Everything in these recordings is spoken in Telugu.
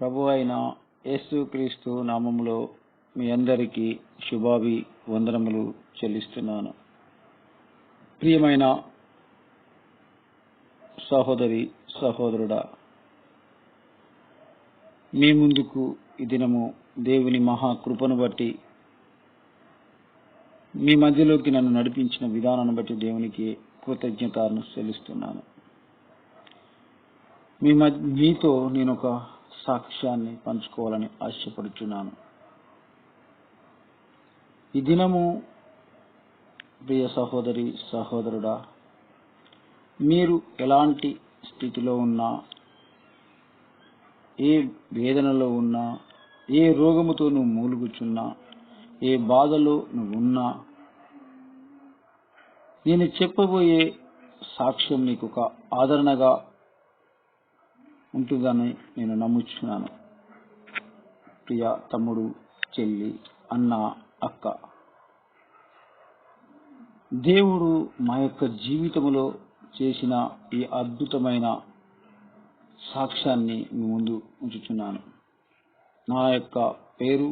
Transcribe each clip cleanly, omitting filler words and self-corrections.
ప్రభువైన యేసుక్రీస్తు నామములో మీ అందరికీ వందనములు చెల్లిస్తున్నాను. ప్రియమైన సహోదరి సహోదరుడా, మీ ముందుకు ఈ దినము దేవుని మహాకృపను బట్టి, మీ మధ్యలోకి నన్ను నడిపించిన విధానాన్ని బట్టి దేవునికి కృతజ్ఞతను చెల్లిస్తున్నాను. మీతో నేను ఒక సాక్ష్యాన్ని పంచుకోవాలని ఆశపడుతున్నాను. ఈ దినము ప్రియ సహోదరి సహోదరుడా, మీరు ఎలాంటి స్థితిలో ఉన్నా, ఏ వేదనలో ఉన్నా, ఏ రోగముతో నువ్వు మూలుగుచున్నా, ఏ బాధలో నువ్వు ఉన్నా, నేను చెప్పబోయే సాక్ష్యం నీకు ఒక ఆదరణగా ఉంటుందని నేను నమ్ముచున్నాను. ప్రియ తమ్ముడు, చెల్లి, అన్న, అక్క, దేవుడు మా యొక్క జీవితంలో చేసిన ఈ అద్భుతమైన సాక్ష్యాన్ని మీ ముందు ఉంచుతున్నాను. నా యొక్క పేరు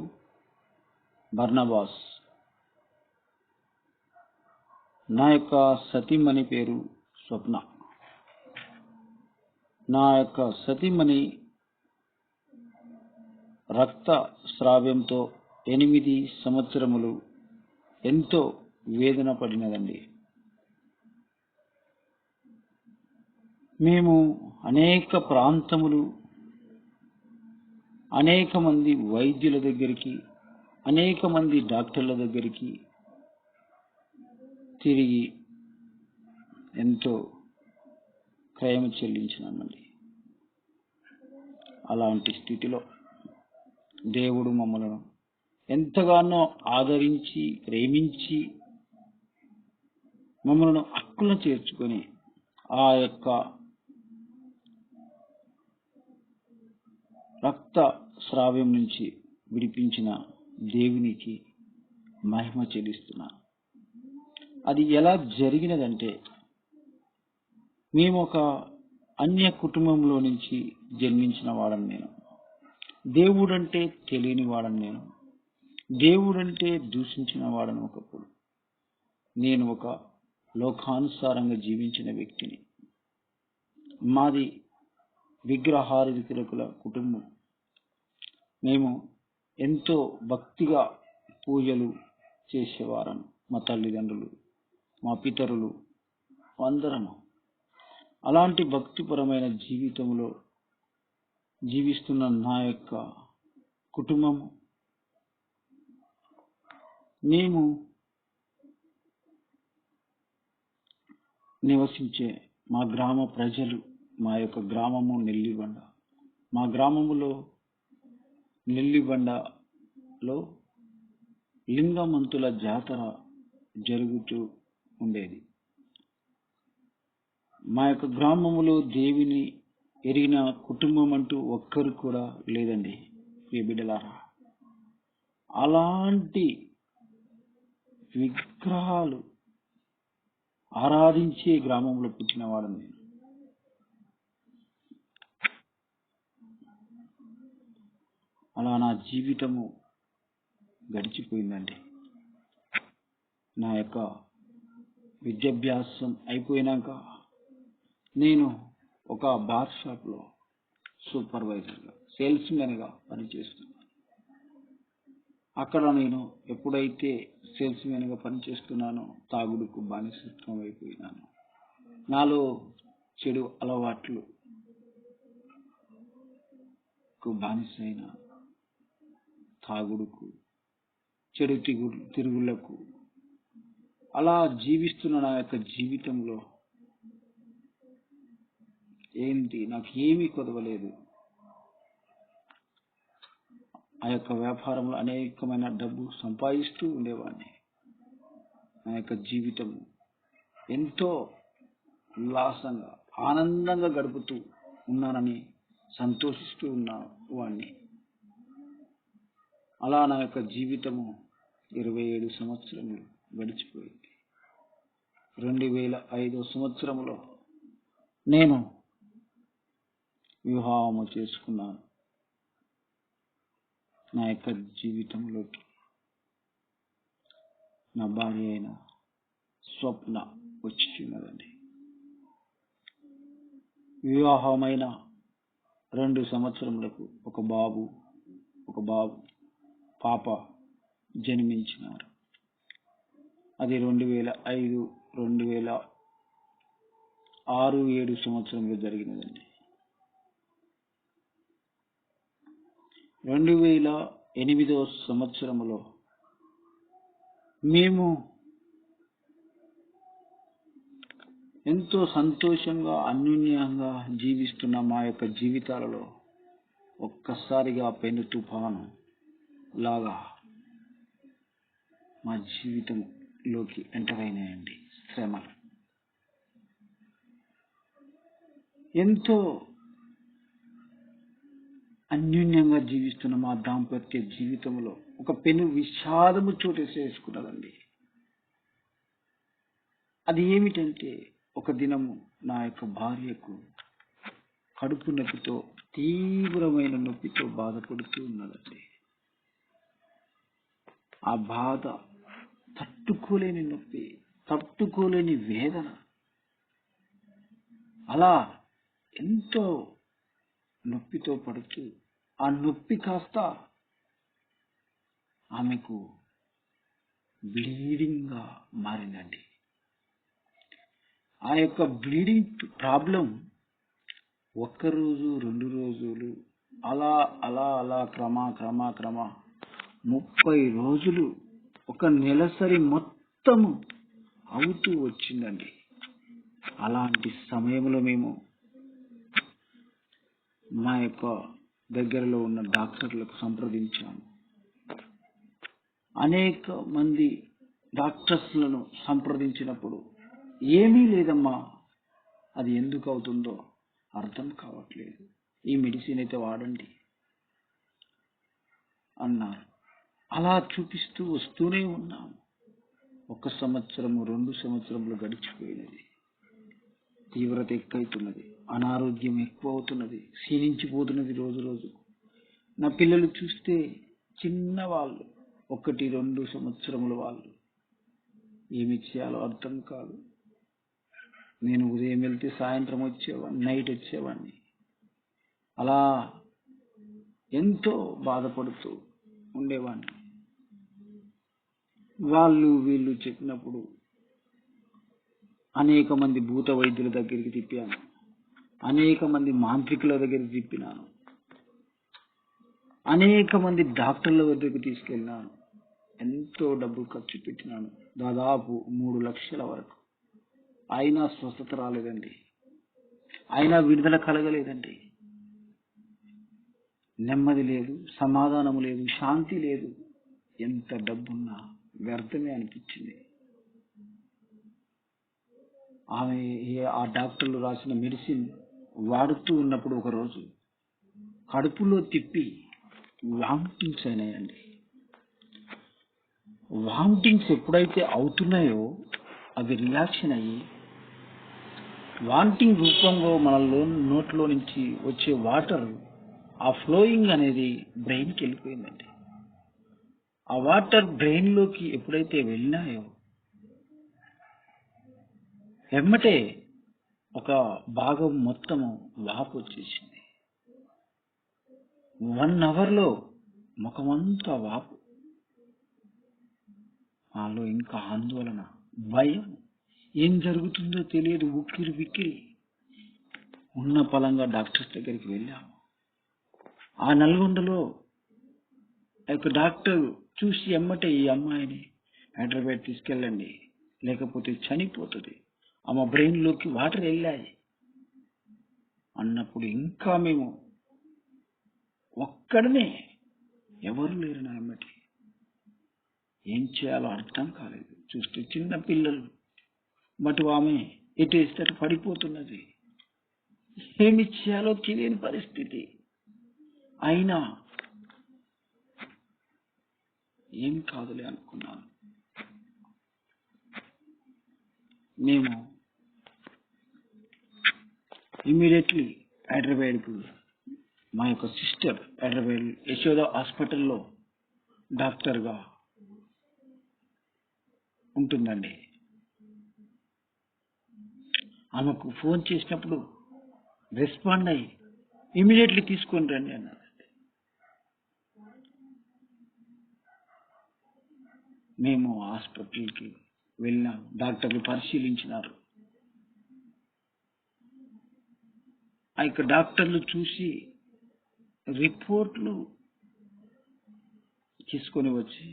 బర్నబాస్. నా యొక్క సతీమణి పేరు స్వప్న. నా యొక్క సతీమణి రక్త స్రావ్యంతో 8 సంవత్సరములు ఎంతో వేదన పడినదండి. మేము అనేక ప్రాంతములు, అనేక మంది వైద్యుల దగ్గరికి, అనేక మంది డాక్టర్ల దగ్గరికి తిరిగి ఎంతో క్రయం చెల్లించినామండి. అలాంటి స్థితిలో దేవుడు మమ్మల్ని ఎంతగానో ఆదరించి, ప్రేమించి, మమ్మల్ని హక్కులను చేర్చుకొని ఆ యొక్క రక్త స్రావ్యం నుంచి విడిపించిన దేవునికి మహిమ చెల్లిస్తున్నాను. అది ఎలా జరిగినదంటే, మేము ఒక అన్య కుటుంబంలో నుంచి జన్మించిన వాడని నేను. దేవుడంటే తెలియని వాడని నేను. దేవుడంటే దూషించిన వాడని ఒకప్పుడు. నేను ఒక లోకానుసారంగా జీవించిన వ్యక్తిని. మాది విగ్రహారాధికుల కుటుంబం. మేము ఎంతో భక్తిగా పూజలు చేసేవారం. మా తల్లిదండ్రులు, మా పితరులు అందరము అలాంటి భక్తిపరమైన జీవితంలో జీవిస్తున్న నా యొక్క కుటుంబము, మేము నివసించే మా గ్రామ ప్రజలు, మా యొక్క గ్రామము నెల్లిబండ. మా గ్రామములో నెల్లిబండలో లింగమంతుల జాతర జరుగుతూ ఉండేది. మా యొక్క గ్రామములో దేవుని ఎరిగిన కుటుంబం అంటూ ఒక్కరు కూడా లేదండి. ఈ బిడ్డలారా, అలాంటి విగ్రహాలు ఆరాధించే గ్రామంలో పుట్టినవాడని నేను. అలా నా జీవితము గడిచిపోయిందండి. నా యొక్క విద్యాభ్యాసం అయిపోయినాక నేను ఒక బార్ షాప్లో సూపర్వైజర్గా, సేల్స్ మ్యాన్గా పనిచేస్తున్నాను. అక్కడ నేను ఎప్పుడైతే సేల్స్ మ్యాన్గా పనిచేస్తున్నానో తాగుడుకు బానిసత్వం అయిపోయినాను. నాలో చెడు అలవాట్లకు బానిసైన, తాగుడుకు, చెడు తిరుగులకు అలా జీవిస్తున్న నా యొక్క జీవితంలో నాకు ఏమీ కొదవలేదు. ఆ యొక్క వ్యాపారంలో అనేకమైన డబ్బు సంపాదిస్తూ ఉండేవాడిని. నా యొక్క జీవితం ఎంతో ఉల్లాసంగా, ఆనందంగా గడుపుతూ ఉన్నానని సంతోషిస్తూ ఉన్నవాడిని. అలా నా యొక్క జీవితము 27 సంవత్సరములు గడిచిపోయింది. 2005 సంవత్సరంలో నేను వివాహము చేసుకున్నాను. నా యొక్క జీవితంలోకి నా భార్య అయిన స్వప్న వచ్చినదండి. వివాహమైన 2 సంవత్సరములకు ఒక పాప జన్మించినారు. అది 2005, 2006, 7 సంవత్సరంలో జరిగినదండి. 2008 సంవత్సరములో మేము ఎంతో సంతోషంగా అన్యోన్యంగా జీవిస్తున్న మా యొక్క జీవితాలలో ఒక్కసారిగా పెను తుఫాను లాగా మా జీవితంలోకి ఎంటర్ అయినాయండి శ్రమలు. ఎంతో అన్యోన్యంగా జీవిస్తున్న మా దాంపత్య జీవితంలో ఒక పెను విషాదము చోటు చేసుకున్నదండి. అది ఏమిటంటే, ఒక దినము నా యొక్క భార్యకు కడుపు నొప్పితో, తీవ్రమైన నొప్పితో బాధపడుతూ ఉన్నదండి. ఆ బాధ తట్టుకోలేని నొప్పి, తట్టుకోలేని వేదన, అలా ఎంతో నొప్పితో పడుతూ ఆ నొప్పి కాస్త ఆమెకు బ్లీడింగ్ గా మారిందండి. ఆ యొక్క బ్లీడింగ్ ప్రాబ్లం 1 రోజు 2 రోజులు అలా అలా అలా క్రమ 30 రోజులు, ఒక నెలసరి మొత్తము అవుతూ వచ్చిందండి. అలాంటి సమయంలో మేము మా యొక్క దగ్గరలో ఉన్న డాక్టర్లకు సంప్రదించాము. అనేక మంది డాక్టర్స్లను సంప్రదించినప్పుడు, ఏమీ లేదమ్మా, అది ఎందుకు అవుతుందో అర్థం కావట్లేదు, ఈ మెడిసిన్ అయితే వాడండి అన్నారు. అలా చూపిస్తూ వస్తూనే ఉన్నాము. 1 సంవత్సరము 2 సంవత్సరములు గడిచిపోయినది. తీవ్రత ఎక్కువైతున్నది, అనారోగ్యం ఎక్కువ అవుతున్నది, క్షీణించిపోతున్నది రోజు రోజు. నా పిల్లలు చూస్తే చిన్నవాళ్ళు, 1-2 సంవత్సరముల వాళ్ళు. ఏమి చేయాలో అర్థం కాదు. నేను ఉదయం వెళ్తే సాయంత్రం వచ్చేవాడిని, నైట్ వచ్చేవాడిని. అలా ఎంతో బాధపడుతూ ఉండేవాడిని. వీళ్ళు చెప్పినప్పుడు అనేక మంది భూత వైద్యుల దగ్గరికి తిప్పాను, అనేక మంది మాంత్రికుల దగ్గరికి తిప్పినాను, అనేక మంది డాక్టర్ల వద్దకు తీసుకెళ్ళినాను. ఎంతో డబ్బు ఖర్చు పెట్టినాను, దాదాపు 3 లక్షల వరకు. అయినా స్వస్థత రాలేదండి, అయినా విడుదల కలగలేదండి. నెమ్మది లేదు, సమాధానం లేదు, శాంతి లేదు. ఎంత డబ్బున్నా వ్యర్థమే అనిపించింది. ఆ డాక్టర్లు రాసిన మెడిసిన్ వాడుతూ ఉన్నప్పుడు ఒకరోజు కడుపులో తిప్పి వామిటింగ్స్ అయినాయండి. వామిటింగ్స్ ఎప్పుడైతే అవుతున్నాయో అవి రియాక్షన్ అయ్యి వామిటింగ్ రూపంలో మన నోట్లో నుంచి వచ్చే వాటర్, ఆ ఫ్లోయింగ్ అనేది బ్రెయిన్కి వెళ్ళిపోయిందండి. ఆ వాటర్ బ్రెయిన్లోకి ఎప్పుడైతే వెళ్ళినాయో వెమ్మటే ఒక భాగం మొత్తము వాపు వచ్చేసింది. 1 అవర్లో ముఖమంతా వాపు. నాలో ఇంకా ఆందోళన, భయం, ఏం జరుగుతుందో తెలియదు, ఉక్కిరి బిక్కిరి. ఉన్న పలంగా డాక్టర్స్ దగ్గరికి వెళ్ళాము. ఆ నల్గొండలో ఒక డాక్టర్ చూసి ఎమ్మటే, ఈ అమ్మాయిని హైదరాబాద్ తీసుకెళ్ళండి, లేకపోతే చనిపోతుంది, ఆమె బ్రెయిన్లోకి వాటర్ వెళ్ళాయి అన్నప్పుడు ఇంకా మేము ఒక్కడనే, ఎవరు లేరు నా ఎమ్మటి. ఏం చేయాలో అర్థం కాలేదు. చూస్తే చిన్న పిల్లలు, బట్ ఆమె ఎటు వేస్తే పడిపోతున్నది. ఏమి చేయాలో తెలియని పరిస్థితి. అయినా ఏం కాదులే అనుకున్నాను. మేము ఇమ్మీడియట్లీ హైదరాబాద్కు మా యొక్క సిస్టర్ హైదరాబాద్ యశోద హాస్పిటల్లో డాక్టర్గా ఉంటుందండి. ఆమెకు ఫోన్ చేసినప్పుడు రెస్పాండ్ అయ్యి ఇమీడియట్లీ తీసుకొని రండి అన్నారు. మేము హాస్పిటల్కి వెళ్ళినాం. డాక్టర్లు పరిశీలించినారు. ఆ యొక్క డాక్టర్లు చూసి రిపోర్ట్లు తీసుకొని వచ్చి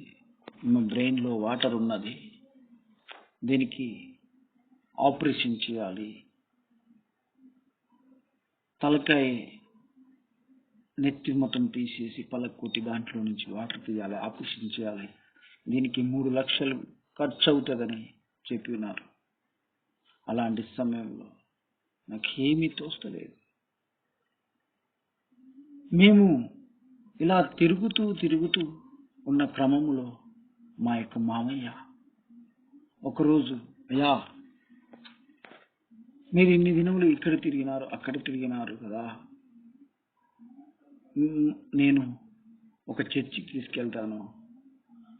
మా బ్రెయిన్లో వాటర్ ఉన్నది, దీనికి ఆపరేషన్ చేయాలి, తలకాయ నెత్తి మొత్తం తీసేసి పలకొట్టి దాంట్లో నుంచి వాటర్ తీయాలి, ఆపరేషన్ చేయాలి, దీనికి 3 లక్షలు ఖర్చు అవుతుందని చెప్పినారు. అలాంటి సమయంలో నాకేమీ తోస్తలేదు. మేము ఇలా తిరుగుతూ ఉన్న క్రమంలో మా యొక్క మామయ్య ఒకరోజు, అయ్యా మీరు ఇన్ని దినములు ఇక్కడ తిరిగినారు అక్కడ తిరిగినారు కదా, నేను ఒక చర్చికి తీసుకెళ్తాను,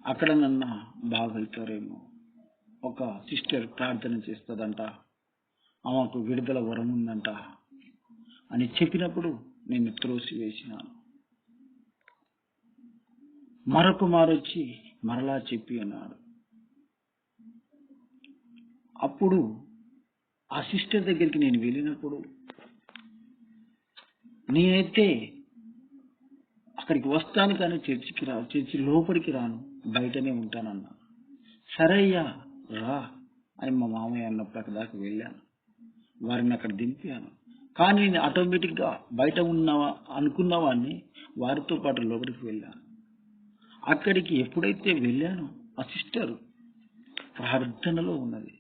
అక్కడ నన్ను బాగవుతారేమో, ఒక సిస్టర్ ప్రార్థన చేస్తుందంట, ఆమెకు విడుదల వరం ఉందంట అని చెప్పినప్పుడు నేను త్రోసివేసినాను. మరొక మారొచ్చి మరలా చెప్పి అన్నాడు. అప్పుడు ఆ సిస్టర్ దగ్గరికి నేను వెళ్ళినప్పుడు, నేనైతే అక్కడికి వస్తాను కానీ చర్చి లోపలికి రాను, బయటనే ఉంటానన్నా. సరే అయ్యా రా అని మా మామయ్య అన్నప్పుడు అక్కడ దాకా వెళ్ళాను. వారిని అక్కడ దింపాను. కానీ నేను ఆటోమేటిక్గా బయట అనుకున్నవాడిని వారితో పాటు లోపలికి వెళ్ళాను. అక్కడికి ఎప్పుడైతే వెళ్ళానో ఆ సిస్టర్ ప్రార్థనలో ఉన్నది,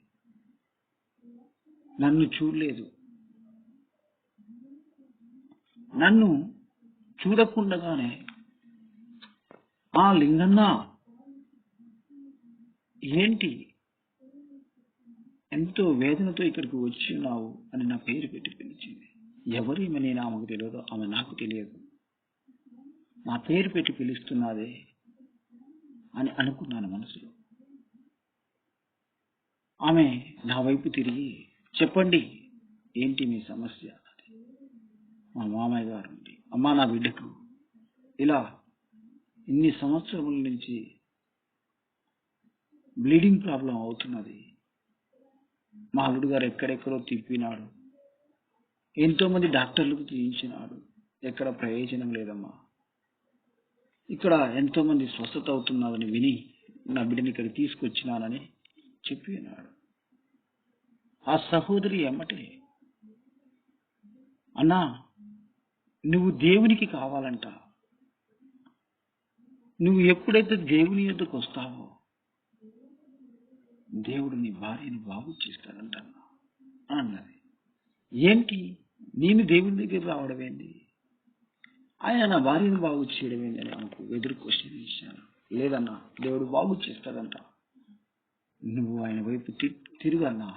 నన్ను చూడలేదు. నన్ను చూడకుండగానే, ఆ లింగన్న ఏంటి ఎంతో వేదనతో ఇక్కడికి వచ్చినావు అని నా పేరు పెట్టి పిలిచింది. ఎవరేమని నేను ఆమెకు తెలియదు, ఆమె నాకు తెలియదు, నా పేరు పెట్టి పిలుస్తున్నదే అని అనుకున్నాను మనసులో. ఆమె నా వైపు తిరిగి, చెప్పండి ఏంటి మీ సమస్య? మా మామయ్య గారు ఉండి, అమ్మా నా బిడ్డకు ఇలా ఇన్ని సంవత్సరముల నుంచి బ్లీడింగ్ ప్రాబ్లం అవుతున్నది, మా అల్లుడు గారు ఎక్కడెక్కడో తిప్పినాడు, ఎంతో మంది డాక్టర్లకు తీయించినాడు, ఎక్కడ ప్రయోజనం లేదమ్మా, ఇక్కడ ఎంతో మంది స్వస్థత అవుతున్నారని విని నా బిడ్డని ఇక్కడ తీసుకొచ్చినానని చెప్పినాడు. ఆ సహోదరి ఎమ్మటే, అన్నా నువ్వు దేవునికి కావాలంట, నువ్వు ఎప్పుడైతే దేవుని యొద్దకు వస్తావో దేవుడు నీ భార్యని బాగు చేస్తాడంట అన్నది. ఏంటి నేను దేవుని దగ్గర రావడం ఏంది, ఆయన నా భార్యను బాగు చేయడం ఏంటి అని ఆమెకు ఎదురు క్వశ్చన్ ఇచ్చాను. లేదన్నా దేవుడు బాగు చేస్తాడంట, నువ్వు ఆయన వైపు తిరుగన్నా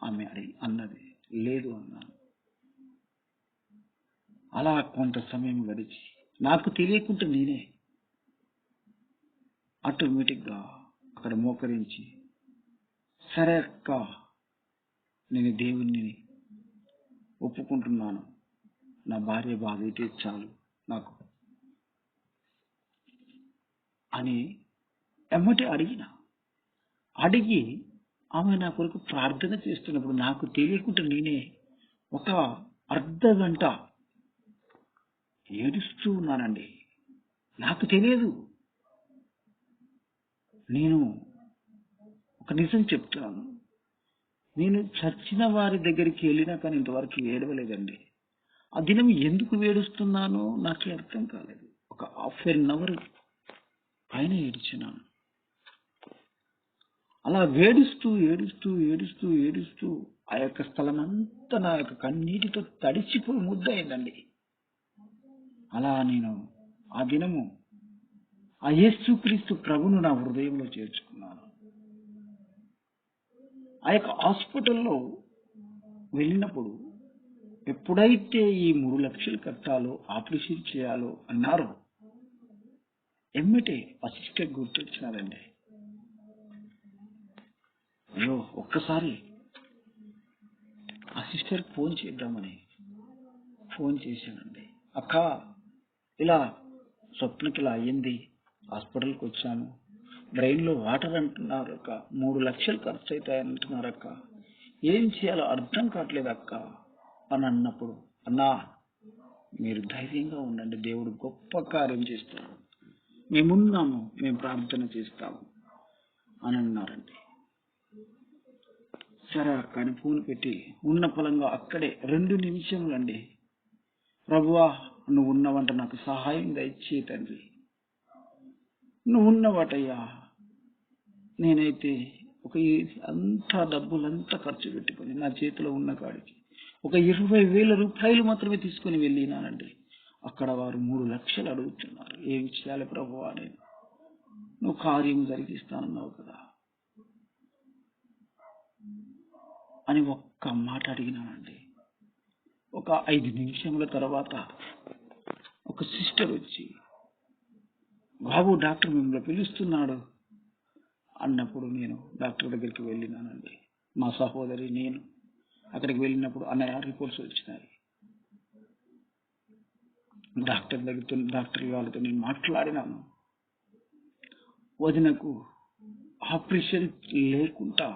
ఆమె అన్నది. లేదు అన్నాను. అలా కొంత సమయం గడిచి నాకు తెలియకుండా నేనే ఆటోమేటిక్గా అక్కడ మోకరించి, సరే అక్క నేను దేవుణ్ణి ఒప్పుకుంటున్నాను, నా భార్య బాగైతే చాలు నాకు అని ఎమ్మటే అడిగి ఆమె నా కొరకు ప్రార్థన చేస్తున్నప్పుడు నాకు తెలియకుండా నేనే ఒక అర్ధ గంట ఏడుస్తూ ఉన్నానండి. నాకు తెలియదు. నేను ఒక నిజం చెప్తున్నాను, నేను చచ్చిన వారి దగ్గరికి వెళ్ళినా కానీ ఇంతవరకు ఏడవలేదండి. ఆ దినం ఎందుకు ఏడుస్తున్నానో నాకే అర్థం కాలేదు. ఒక ½ గంట పైన ఏడ్చినాను. అలా ఏడుస్తూ ఆ యొక్క స్థలం అంతా నా యొక్క కన్నీటితో తడిచిపోయి ముద్దయిందండి. అలా నేను ఆ దినము ఆ యేసుక్రీస్తు ప్రభును నా హృదయంలో చేర్చుకున్నాను. ఆ యొక్క హాస్పిటల్లో వెళ్ళినప్పుడు ఎప్పుడైతే ఈ 3 లక్షలు కట్టాలో ఆపరేషన్ చేయాలో అన్నారో ఎమ్మటే ఆ సిస్టర్ గుర్తొచ్చినారండి. అయ్యో, ఒక్కసారి ఆ సిస్టర్ ఫోన్ చేద్దామని ఫోన్ చేశానండి. అక్క, ఇలా స్వప్నకి ఇలా అయ్యింది, హాస్పిటల్కి వచ్చాము, బ్రెయిన్లో వాటర్ అంటున్నారు అక్క, 3 లక్షలు ఖర్చు అవుతాయి అంటున్నారు అక్క, ఏం చేయాలో అర్థం కావట్లేదు అక్క అని అన్నప్పుడు, అన్నా మీరు ధైర్యంగా ఉండండి, దేవుడు గొప్ప కార్యం చేస్తాడు, మేమున్నాము, మేము ప్రార్థన చేస్తాము అని అన్నారండి. సరే అక్క అని ఫోన్ పెట్టి ఉన్న పొలంగా అక్కడే 2 నిమిషములండి, ప్రభువా నువ్వు ఉన్నవంట నాకు సహాయం దయచే తండ్రి, నువ్వు ఉన్నవాటయ్యా, నేనైతే అంతా డబ్బులంతా ఖర్చు పెట్టుకొని నా చేతిలో ఉన్న కాడికి ఒక 20,000 రూపాయలు మాత్రమే తీసుకొని వెళ్ళినానండి. అక్కడ వారు 3 లక్షలు అడుగుతున్నారు. ఏం చేయాలి ప్రభువా, నేను నువ్వు కార్యం జరిగిస్తానన్నావు కదా అని ఒక్క మాట అడిగినానండి. ఒక 5 నిమిషముల తర్వాత ఒక సిస్టర్ వచ్చి, బాబు డాక్టర్ మిమ్మల్ని పిలుస్తున్నాడు అన్నప్పుడు నేను డాక్టర్ దగ్గరికి వెళ్ళినానండి. మా సహోదరి నేను అక్కడికి వెళ్ళినప్పుడు అన్నయ్య రిపోర్ట్స్ వచ్చినాయి. డాక్టర్ వాళ్ళతో నేను మాట్లాడినాను. వదినకు ఆపరేషన్ లేకుండా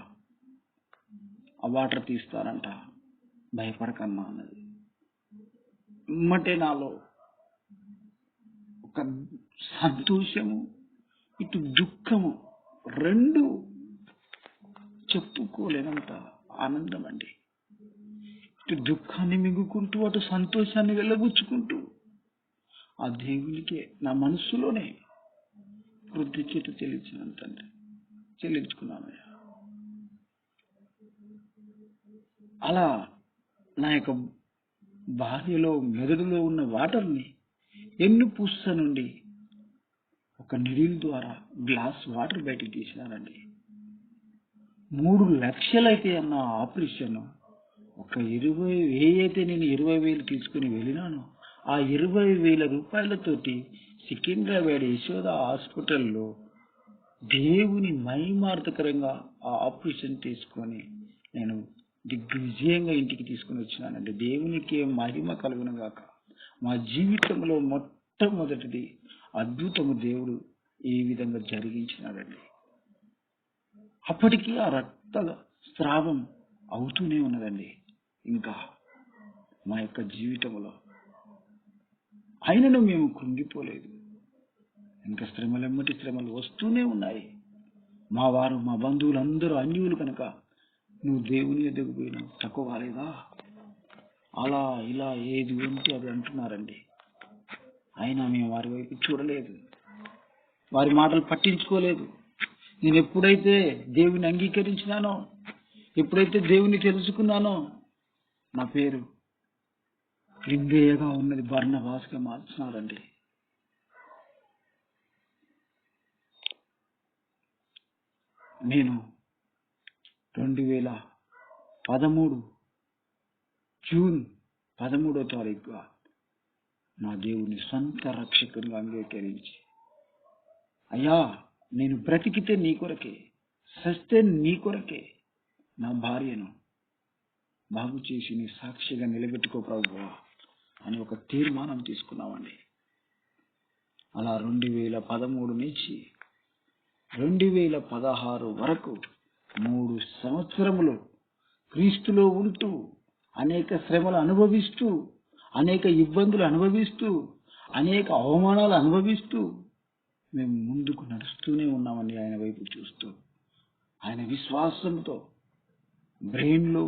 ఆ వాటర్ తీస్తారంట, భయపడకమ్మా అన్నది. నాలో ఒక సంతోషము, ఇటు దుఃఖము, 2 చెప్పుకోలేనంత ఆనందం అండి. ఇటు దుఃఖాన్ని మింగుకుంటూ అటు సంతోషాన్ని వెళ్ళబుచ్చుకుంటూ ఆ దేవునికి నా మనస్సులోనే కృతజ్ఞత చెల్లించుకున్నానయ్యా. అలా నా యొక్క భార్యలో మెదడులో ఉన్న వాటర్ని ఎన్నుపూస నుండి ఒక నిడిల్ ద్వారా గ్లాస్ వాటర్ బయటికి తీసినానండి. 3 లక్షలైతే అన్న ఆపరేషన్ ఒక 20,000 అయితే నేను 20,000 తీసుకుని వెళ్ళినాను. ఆ 20,000 రూపాయలతోటి సికింద్రాబాద్ యశోద హాస్పిటల్లో దేవుని మహిమార్థకరంగా ఆ ఆపరేషన్ తీసుకొని నేను దిగ్విజయంగా ఇంటికి తీసుకుని వచ్చినానండి. దేవునికి మహిమ కలుగును గాక. మా జీవితంలో మొట్టమొదటిది అద్భుతము దేవుడు ఈ విధంగా జరిగించినాడండి. అప్పటికి ఆ రక్త స్రావం అవుతూనే ఉన్నదండి. ఇంకా మా యొక్క జీవితంలో అయినను మేము కృంగిపోలేదు. ఇంకా శ్రమలెమ్మటి శ్రమలు వస్తూనే ఉన్నాయి. మా వారు, మా బంధువులందరూ అన్యులు కనుక నువ్వు దేవుని ఎదుగు పోయినావు, తక్కువ కాలేదా, అలా ఇలా ఏది ఉంటే అది అంటున్నారండి. అయినా మేము వారి వైపు చూడలేదు, వారి మాటలు పట్టించుకోలేదు. నేను ఎప్పుడైతే దేవుని అంగీకరించినానో, ఎప్పుడైతే దేవుని తెలుసుకున్నానో, నా పేరు లింగయ్యగా ఉన్నది బర్నబాస్గా మార్చినారండి. నేను 2013 జూన్ 13వ తారీఖుగా నా దేవుని సొంత రక్షకునిగా అంగీకరించి, అయ్యా నేను బ్రతికితే నీ కొరకే, సస్తే నీ కొరకే, నా భార్యను బాగు చేసి నీ సాక్షిగా నిలబెట్టుకో ప్రభువా అని ఒక తీర్మానం తీసుకున్నామండి. అలా 2013 నుంచి 2016 వరకు 3 సంవత్సరములు క్రీస్తులో ఉంటూ అనేక శ్రమలు అనుభవిస్తూ, అనేక ఇబ్బందులు అనుభవిస్తూ, అనేక అవమానాలు అనుభవిస్తూ మేము ముందుకు నడుస్తూనే ఉన్నామండి. ఆయన వైపు చూస్తూ, ఆయన విశ్వాసంతో బ్రెయిన్లో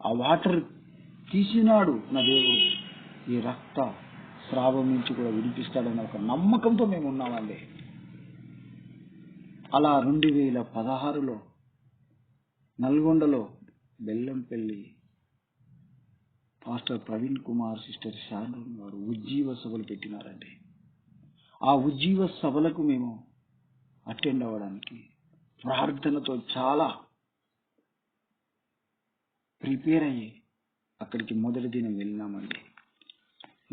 ఆ వాటర్ తీసినాడు నా దేవుడు, ఈ రక్త స్రావం నుంచి కూడా విడిపిస్తాడన్న ఒక నమ్మకంతో మేము ఉన్నామండి. అలా 2016లో నల్గొండలో Bellampalli pastor Praveen Kumar, sister Sharon గారు ఉజ్జీవ సభలు పెట్టినారండి. ఆ ఉజ్జీవ సభలకు మేము అటెండ్ అవ్వడానికి ప్రార్థనతో చాలా ప్రిపేర్ అయ్యి అక్కడికి మొదటి దినం వెళ్ళినామండి.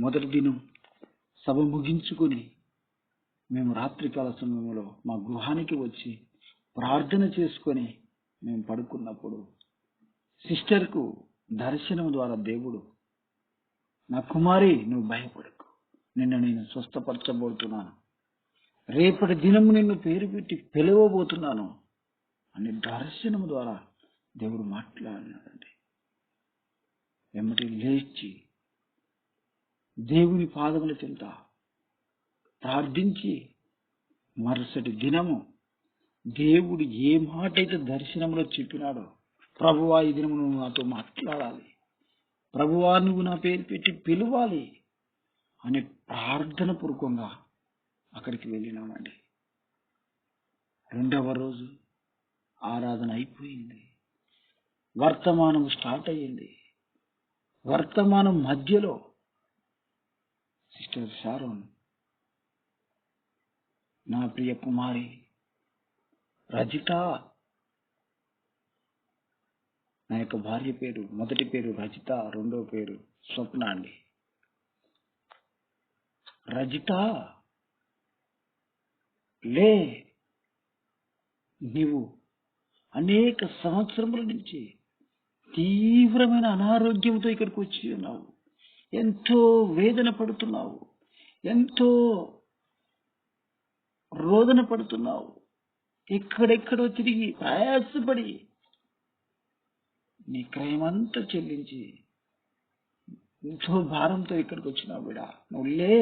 మొదటి దినం సభ ముగించుకొని మేము రాత్రికాల సమయంలో మా గృహానికి వచ్చి ప్రార్థన చేసుకొని మేము పడుకున్నప్పుడు సిస్టర్కు దర్శనం ద్వారా దేవుడు, నా కుమారి నువ్వు భయపడకు, నిన్ను నేను స్వస్థపరచబోతున్నాను, రేపటి దినము నిన్ను పేరు పెట్టి పిలవబోతున్నాను అని దర్శనం ద్వారా దేవుడు మాట్లాడినాడండి. వెంబడి లేచి దేవుని పాదముల చెంత ప్రార్థించి మరుసటి దినము దేవుడు ఏ మాట అయితే దర్శనంలో చెప్పినాడో, ప్రభువా ఈ దినము నువ్వు నాతో మాట్లాడాలి, ప్రభువా నువ్వు నా పేరు పెట్టి పిలవాలి అనే ప్రార్థన పూర్వకంగా అక్కడికి వెళ్ళినామండి. రెండవ రోజు ఆరాధన అయిపోయింది, వర్తమానం స్టార్ట్ అయ్యింది. వర్తమానం మధ్యలో సిస్టర్ షారోన్, నా ప్రియ కుమారి రజిత, నా యొక్క భార్య పేరు, మొదటి పేరు రజిత, రెండవ పేరు స్వప్న అండి. రజిత లే, నీవు అనేక సంవత్సరముల నుంచి తీవ్రమైన అనారోగ్యంతో ఇక్కడికి వచ్చి ఉన్నావు, ఎంతో వేదన పడుతున్నావు, ఎంతో రోదన పడుతున్నావు, ఎక్కడెక్కడో తిరిగి ప్రయాసపడి నీ క్రయమంతా చెల్లించి ఎంతో భారంతో ఇక్కడికి వచ్చినావు బిడా, నువ్వు లే,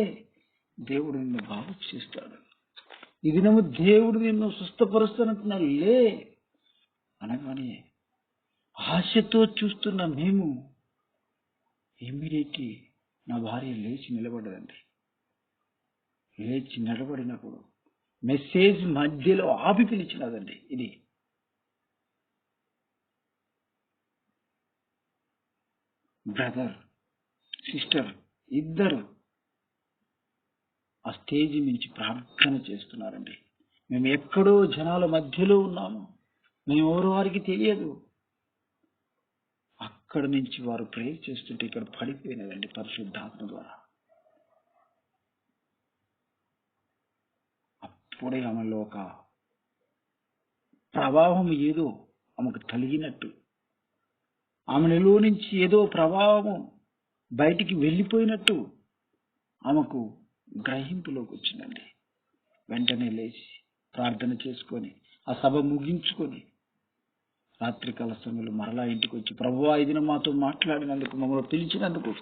దేవుడు నిన్ను బాగు చేస్తాడు, ఈ దినము దేవుడు నిన్ను స్వస్థపరుస్తానంటున్నాడు, లే అనగానే ఆశతో చూస్తున్న మేము ఇమ్మీడియట్లీ నా భార్య లేచి నిలబడ్డదండి. లేచి నిలబడినప్పుడు మెసేజ్ మధ్యలో ఆపి పిలిచినదండి. ఇది బ్రదర్ సిస్టర్ ఇద్దరు ఆ స్టేజ్ నుంచి ప్రార్థన చేస్తున్నారండి. మేము ఎక్కడో జనాల మధ్యలో ఉన్నాము, మేము ఎవరు వారికి తెలియదు. అక్కడ నుంచి వారు ప్రేయర్ చేస్తుంటే ఇక్కడ పడిపోయినదండి పరిశుద్ధాత్మ ద్వారా. అప్పుడే ఆమెలో ఒక ప్రభావం ఏదో ఆమెకు కలిగినట్టు, ఆమెలో నుంచి ఏదో ప్రభావము బయటికి వెళ్ళిపోయినట్టు ఆమెకు గ్రహింపులోకి వచ్చిందండి. వెంటనే లేచి ప్రార్థన చేసుకొని ఆ సభ ముగించుకొని రాత్రికాల సమయంలో మరలా ఇంటికి వచ్చి, ప్రభువా ఈ దినం మాతో మాట్లాడినందుకు, మమ్మల్ని పిలిచినందుకు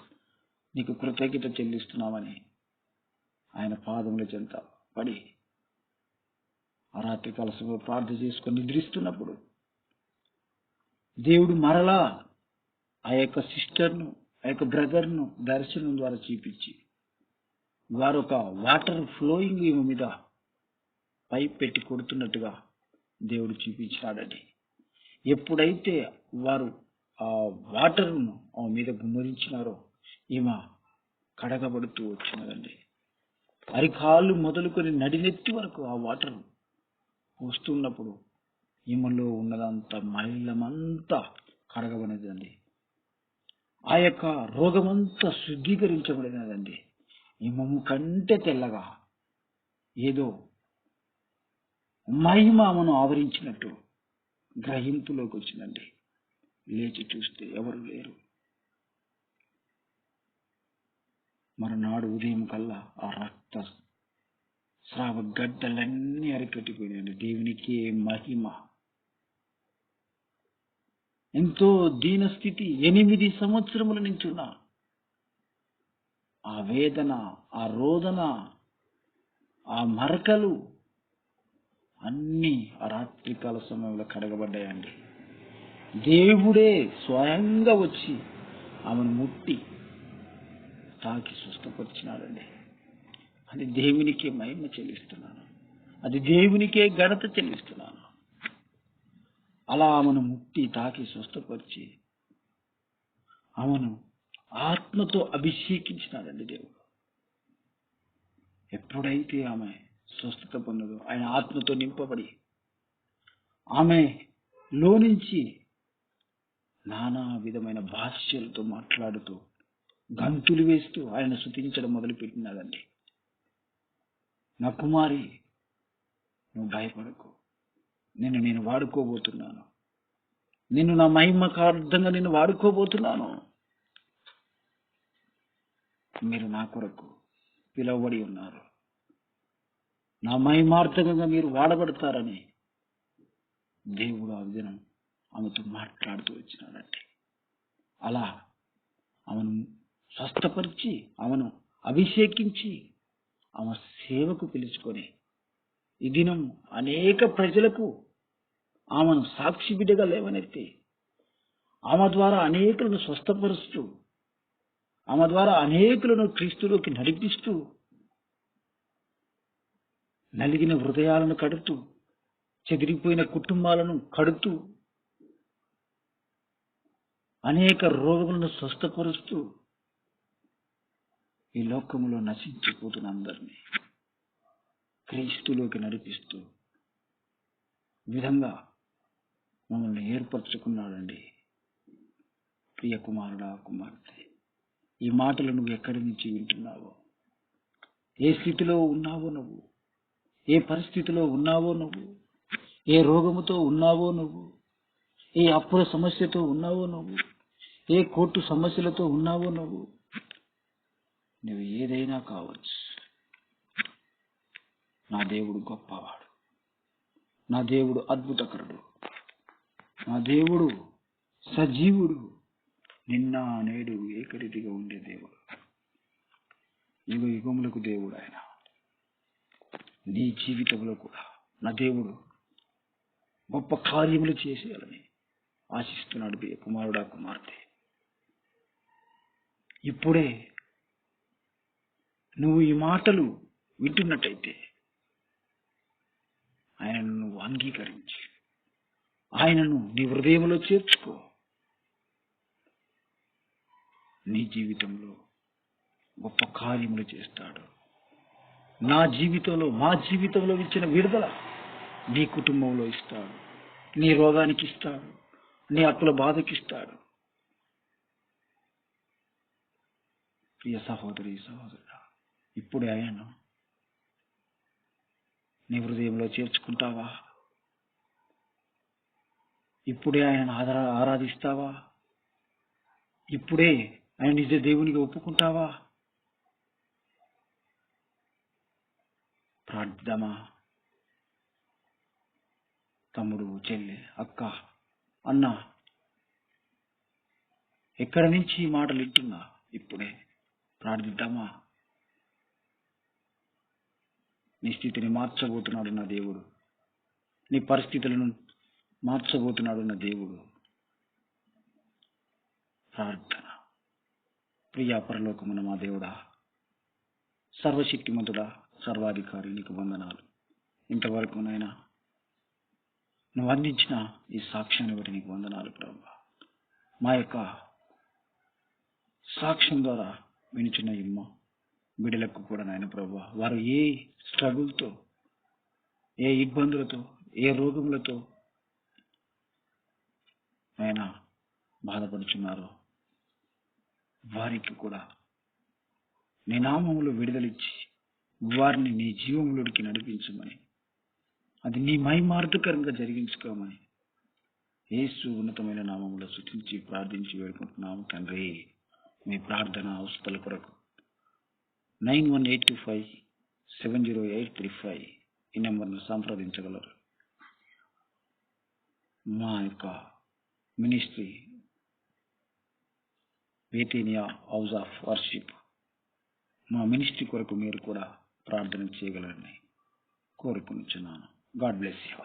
నీకు కృతజ్ఞత చెల్లిస్తున్నామని ఆయన పాదముల చెంత పడి ఆ రాత్రికాల సమయంలో ప్రార్థన చేసుకొని నిద్రిస్తున్నప్పుడు దేవుడు మరలా ఆ యొక్క సిస్టర్ను, ఆ యొక్క బ్రదర్ను దర్శనం ద్వారా చూపించి, వారు ఒక వాటర్ ఫ్లోయింగ్ ఈమె మీద పైప్ పెట్టి కొడుతున్నట్టుగా దేవుడు చూపించాడండి. ఎప్పుడైతే వారు ఆ వాటర్ను ఆమె మీద గుమ్మరించినారో ఈమె కడగబడుతూ వచ్చినదండి. అరికాళ్ళు మొదలుకొని నడినెత్తి వరకు ఆ వాటర్ వస్తున్నప్పుడు ఈమెలో ఉన్నదంతా మైలమంతా కడగబడినదండి. ఆ యొక్క రోగమంతా శుద్ధీకరించబడినదండి. ఈమె కంటే తెల్లగా ఏదో మహిమ ఆమెను ఆవరించినట్టు గ్రహింపులోకి వచ్చిందండి. లేచి చూస్తే ఎవరు లేరు. మరునాడు ఉదయం కల్లా ఆ రక్త స్రావ గడ్డలన్నీ అరికట్టిపోయినాయండి. దేవునికే మహిమ. ఎంతో దీనస్థితి, 8 సంవత్సరముల నుంచి ఉన్న ఆ వేదన, ఆ రోదన, ఆ మరకలు అన్నీ ఆ రాత్రికాల సమయంలో కడగబడ్డాయండి. దేవుడే స్వయంగా వచ్చి ఆమెను ముట్టి తాకి స్వస్థపరిచినాడండి. అది దేవునికే మహిమ చెల్లిస్తున్నాను, అది దేవునికే ఘనత చెల్లిస్తున్నాను. అలా ఆమెను ముట్టి తాకి స్వస్థపరిచి ఆమెను ఆత్మతో అభిషేకించినాడండి దేవుడు. ఎప్పుడైతే ఆమె స్వస్థత పొందదో, ఆయన ఆత్మతో నింపబడి ఆమె లో నుంచి నానా విధమైన భాష్యాలతో మాట్లాడుతూ గంతులు వేస్తూ ఆయన స్తుతించడం మొదలుపెట్టినాదండి. నా కుమారి, నువ్వు భయపడకు, నేను వాడుకోబోతున్నాను. నిన్ను నా మహిమకార్థంగా నిన్ను వాడుకోబోతున్నాను. మీరు నా కొరకు పిలువబడి ఉన్నారు. నా మహిమార్థంగా మీరు వాడబడతారని దేవుడు ఆ దినం ఆమెతో మాట్లాడుతూ వచ్చినాడండి. అలా ఆమెను స్వస్థపరిచి, ఆమెను అభిషేకించి, ఆమె సేవకు పిలుచుకొని ఈ దినం అనేక ప్రజలకు ఆమెను సాక్షి బిడ్డగా లేవనెత్తి, ఆమె ద్వారా అనేకులను స్వస్థపరుస్తూ, ఆమె ద్వారా అనేకులను క్రీస్తులోకి నడిపిస్తూ, నలిగిన హృదయాలను కడుతూ, చెదిరిపోయిన కుటుంబాలను కడుతూ, అనేక రోగములను స్వస్థపరుస్తూ, ఈ లోకములో నశించిపోతున్న అందరినీ క్రీస్తులోకి నడిపిస్తూ విధంగా మమ్మల్ని ఏర్పరచుకున్నాడండి. ప్రియ కుమారుడా, కుమార్తె, ఈ మాటలు నువ్వు ఎక్కడి నుంచి వింటున్నావో, ఏ స్థితిలో ఉన్నావో నువ్వు, ఏ పరిస్థితిలో ఉన్నావో నువ్వు, ఏ రోగముతో ఉన్నావో నువ్వు, ఏ అప్పుల సమస్యతో ఉన్నావో నువ్వు, ఏ కోర్టు సమస్యలతో ఉన్నావో నువ్వు ఏదైనా కావచ్చు. నా దేవుడు గొప్పవాడు, నా దేవుడు అద్భుతకరుడు, నా దేవుడు సజీవుడు, నిన్న నేడు ఏకరీతిగా ఉండే దేవుడు, యుగ యుగములకు దేవుడు ఆయన. నీ జీవితంలో కూడా నా దేవుడు గొప్ప కార్యములు చేసేయాలని ఆశిస్తున్నాడు. ప్రియ కుమారుడా, కుమార్తె, ఇప్పుడే నువ్వు ఈ మాటలు వింటున్నట్టయితే ఆయనను నువ్వు అంగీకరించి, ఆయనను నీ హృదయంలో చేర్చుకో. నీ జీవితంలో గొప్ప కార్యములు చేస్తాడు. నా జీవితంలో, మా జీవితంలో ఇచ్చిన విడుదల నీ కుటుంబంలో ఇస్తాడు, నీ రోగానికి ఇస్తాడు, నీ అప్పుల బాధకి ఇస్తాడు. ప్రియ సహోదరి, సహోదరుడా, ఇప్పుడే ఆయనను నీ హృదయంలో చేర్చుకుంటావా? ఇప్పుడే ఆయన ఆరాధిస్తావా? ఇప్పుడే ఆయన నిజ దేవునికి ఒప్పుకుంటావా? ప్రార్థమా? తమ్ముడు, చెల్లి, అక్క, అన్న, ఎక్కడి నుంచి ఈ మాటలు వింటున్నా, ఇప్పుడే ప్రార్థిద్దామా? నీ స్థితిని మార్చబోతున్నాడు నా దేవుడు, నీ పరిస్థితులను మార్చబోతున్నాడు నా దేవుడు. ప్రార్థన. ప్రియ పరలోకమున మా దేవుడా, సర్వశక్తిమంతుడా, సర్వాధికారి, నీకు వందనాలు. ఇంతవరకు నైనా నువ్వు అందించిన ఈ సాక్ష్యాన్ని బట్టి నీకు వందనాలు ప్రభువా. మా యొక్క సాక్ష్యం ద్వారా వినిచిన ఇమ్మ బిడ్డలకు కూడా నాయన ప్రభువా, వారు ఏ స్ట్రగుల్తో, ఏ ఇబ్బందులతో, ఏ రోగములతో ఆయన బాధపడుచున్నారో వారికి కూడా నీ నామములో విడుదలిచ్చి వారిని నీ జీవములోకి నడిపించమని, అది నీ మహిమార్థకరంగా జరిగించుకోమని యేసు ఉన్నతమైన నామములో స్తుతించి ప్రార్థించి వేడుకుంటున్నాము తండ్రి. మీ ప్రార్థన అవసరాల కొరకు 9182570835 ఈ నెంబర్ను సంప్రదించగలరు. మా యొక్క మినిస్ట్రీ బేతేనియా హౌస్ ఆఫ్ వర్షిప్, మా మినిస్ట్రీ కొరకు మీరు కూడా ప్రార్థన చేయగలరని కోరుకుంటున్నాను. God bless you.